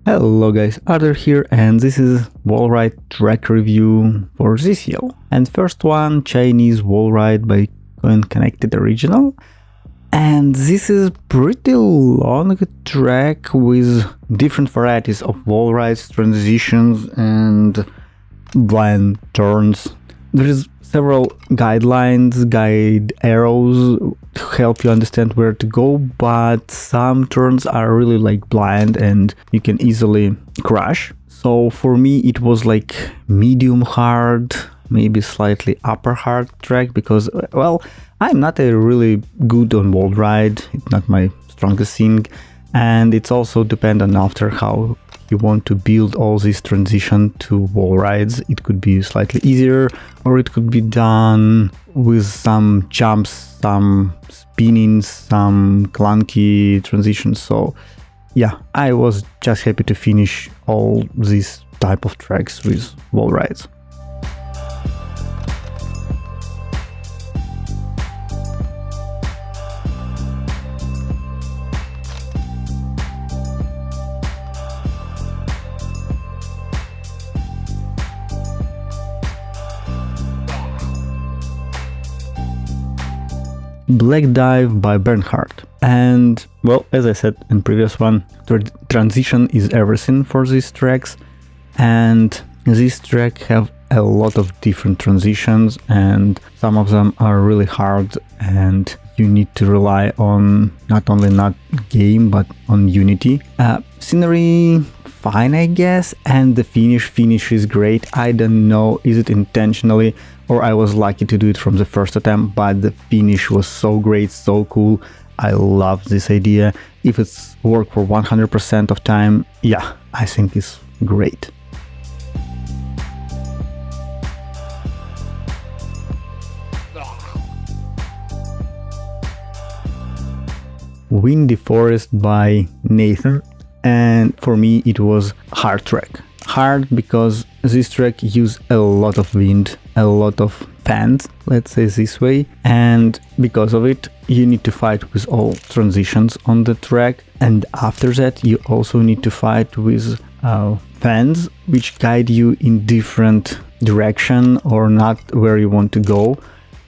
Hello guys, Arthur here, and this is Wallride track review for ZSL. And first one, Chinese Wallride by Connected Original. And this is pretty long track with different varieties of wallrides, transitions and blind turns. There is several guidelines, guide arrows to help you understand where to go, but some turns are really like blind and you can easily crash. So for me it was like medium hard, maybe slightly upper hard track, because well, I'm not a really good on Wallride, it's not my strongest thing, and it's also dependent after how you want to build all these transition to Wallrides. It could be slightly easier, or it could be done with some jumps, some spinnings, some clunky transitions. So yeah, I was just happy to finish all these type of tracks with Wallrides. Black Dive by Bernhard. And well, as I said in previous one, transition is everything for these tracks, and this track have a lot of different transitions, and some of them are really hard, and you need to rely on not only not game but on Unity. Scenery fine, I guess, and the finish is great. I don't know, is it intentionally or I was lucky to do it from the first attempt, but the finish was so great, so cool. I love this idea. If it's work for 100% of time, yeah, I think it's great. Windy Forest by Nathan, and for me it was hard track. Hard because this track use a lot of wind, a lot of fans, let's say this way, and because of it you need to fight with all transitions on the track, and after that you also need to fight with fans which guide you in different direction or not where you want to go.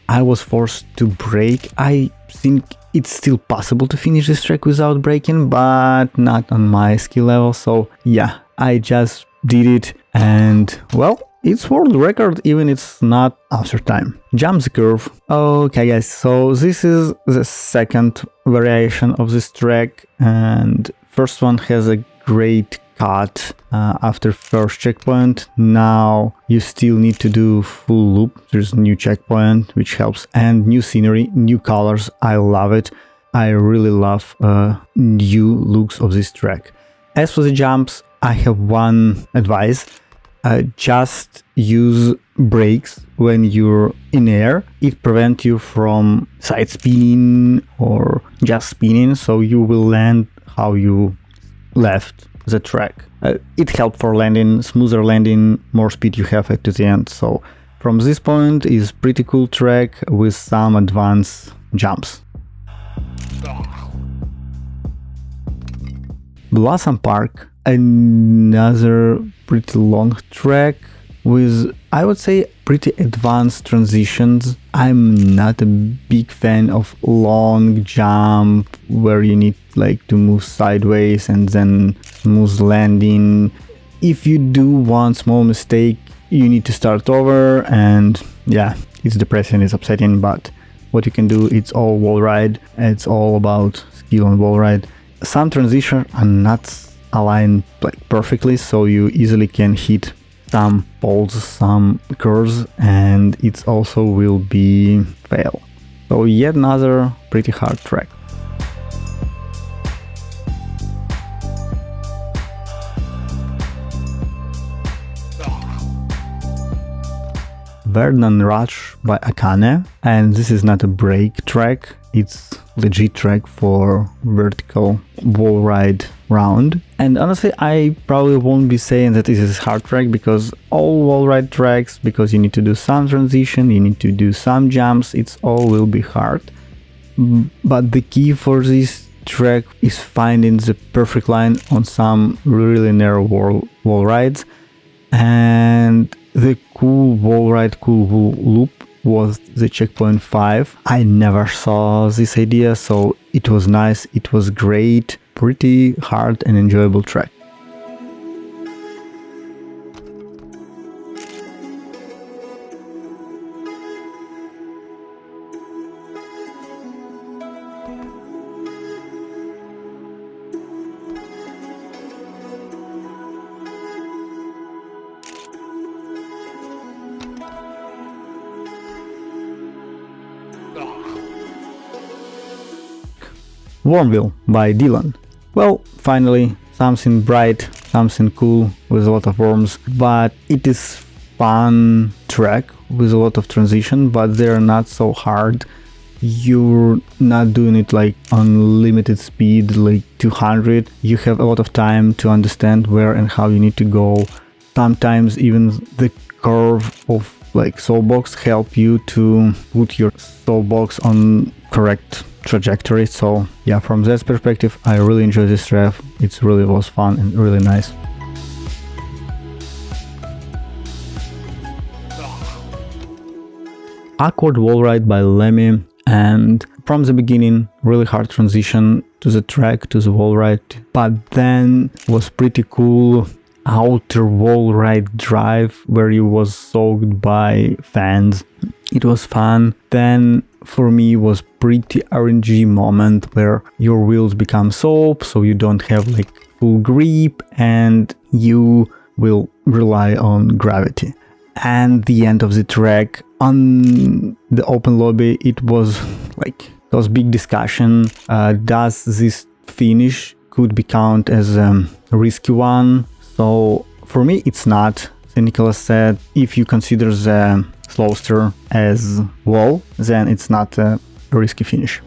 I was forced to brake. I think it's still possible to finish this track without braking, but not on my skill level, so yeah, I just did it, and well, it's world record even it's not after time. Jump the curve. Okay guys, so this is the second variation of this track, and first one has a great cut after first checkpoint. Now you still need to do full loop. There's a new checkpoint which helps, and new scenery, new colors. I love it. I really love new looks of this track. As for the jumps, I have one advice. Just use brakes when you're in air. It prevents you from side spinning or just spinning, so you will land how you left the track. It helps for landing, smoother landing, more speed you have at the end. So from this point is pretty cool track with some advanced jumps. Blossom Park, another pretty long track with, I would say, pretty advanced transitions. I'm not a big fan of long jump where you need like to move sideways and then smooth landing. If you do one small mistake, you need to start over, and yeah, it's depressing, it's upsetting, but what you can do, it's all Wallride. It's all about skill on Wallride. Some transitions are not aligned like perfectly, so you easily can hit some poles, some curves, and it also will be fail. So yet another pretty hard track. Verdant Rush by Akane, and this is not a break track, it's legit track for vertical Wallride round. And honestly, I probably won't be saying that this is hard track, because all Wallride tracks, because you need to do some transition, you need to do some jumps, it's all will be hard. But the key for this track is finding the perfect line on some really narrow wall rides, and the cool wall ride, cool loop was the checkpoint 5. I never saw this idea, so it was nice, it was great, pretty hard and enjoyable track. Wormville by Dylan. Well, finally, something bright, something cool with a lot of worms, but it is fun track with a lot of transition, but they're not so hard. You're not doing it like on limited speed, like 200. You have a lot of time to understand where and how you need to go. Sometimes even the curve of like soulbox help you to put your soulbox on correct trajectory. So yeah, from that perspective, I really enjoyed this track. It really was fun and really nice. Awkward wall ride by Lemmy, and from the beginning really hard transition to the track, to the wall ride, but then was pretty cool outer wall ride drive where you was soaked by fans. It was fun. Then for me was pretty RNG moment where your wheels become soap, so you don't have like full grip and you will rely on gravity. And the end of the track on the open lobby, it was like those big discussion, does this finish could be counted as a risky one. So for me it's not. So Nicholas said if you consider the Slowster as wall, then it's not a risky finish.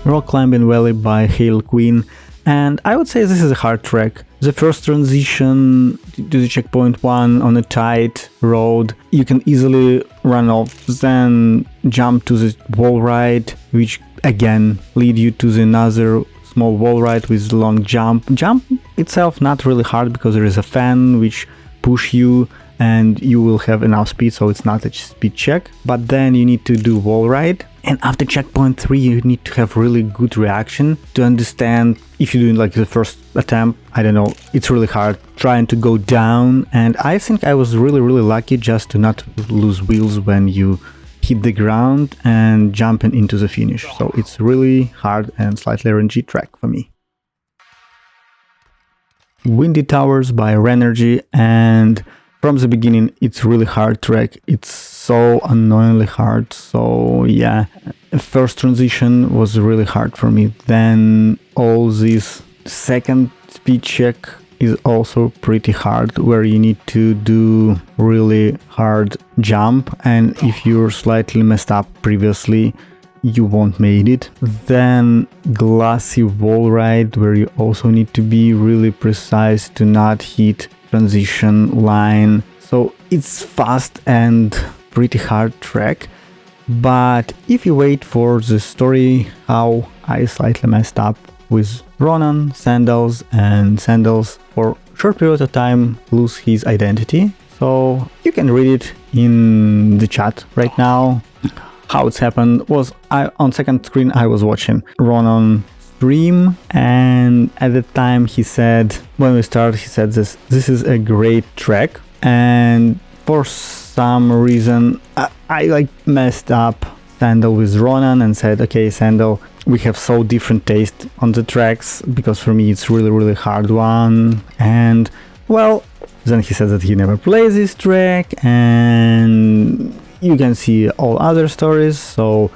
Rock Climbing Valley by Hail Queen, and I would say this is a hard track. The first transition to the checkpoint 1 on a tight road, you can easily run off, then jump to the wall ride, which again lead you to another small wall ride with long jump. Jump itself not really hard because there is a fan which push you and you will have enough speed, so it's not a speed check. But then you need to do wall ride, and after checkpoint 3 you need to have really good reaction to understand if you're doing like the first attempt, I don't know, it's really hard trying to go down. And I think I was really lucky just to not lose wheels when you hit the ground and jumping into the finish. So it's really hard and slightly RNG track for me. Windy Towers by Renergy, and from the beginning it's really hard track. It's so annoyingly hard. So yeah, first transition was really hard for me. Then all this second speed check is also pretty hard, where you need to do really hard jump, and if you're slightly messed up previously you won't made it. Then glassy wall ride, where you also need to be really precise to not hit transition line. So it's fast and pretty hard track, but if you wait for the story how I slightly messed up with Ronan, Sandals, and Sandals for short period of time lose his identity. So you can read it in the chat right now. How it's happened was on second screen I was watching Ronan stream, and at the time he said, when we started, he said this is a great track, and for some reason I like messed up Sandal with Ronan and said, okay Sandal, we have so different taste on the tracks, because for me it's really hard one. And well, then he said that he never plays this track, and you can see all other stories. So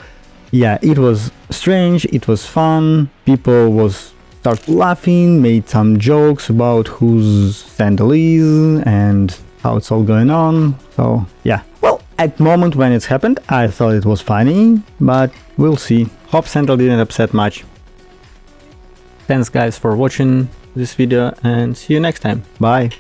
yeah, it was strange, it was fun, people was start laughing, made some jokes about whose Sandal is and how it's all going on. So yeah, well, at the moment when it's happened I thought it was funny, but we'll see. Hope Sandal didn't upset much. Thanks guys for watching this video, and see you next time. Bye.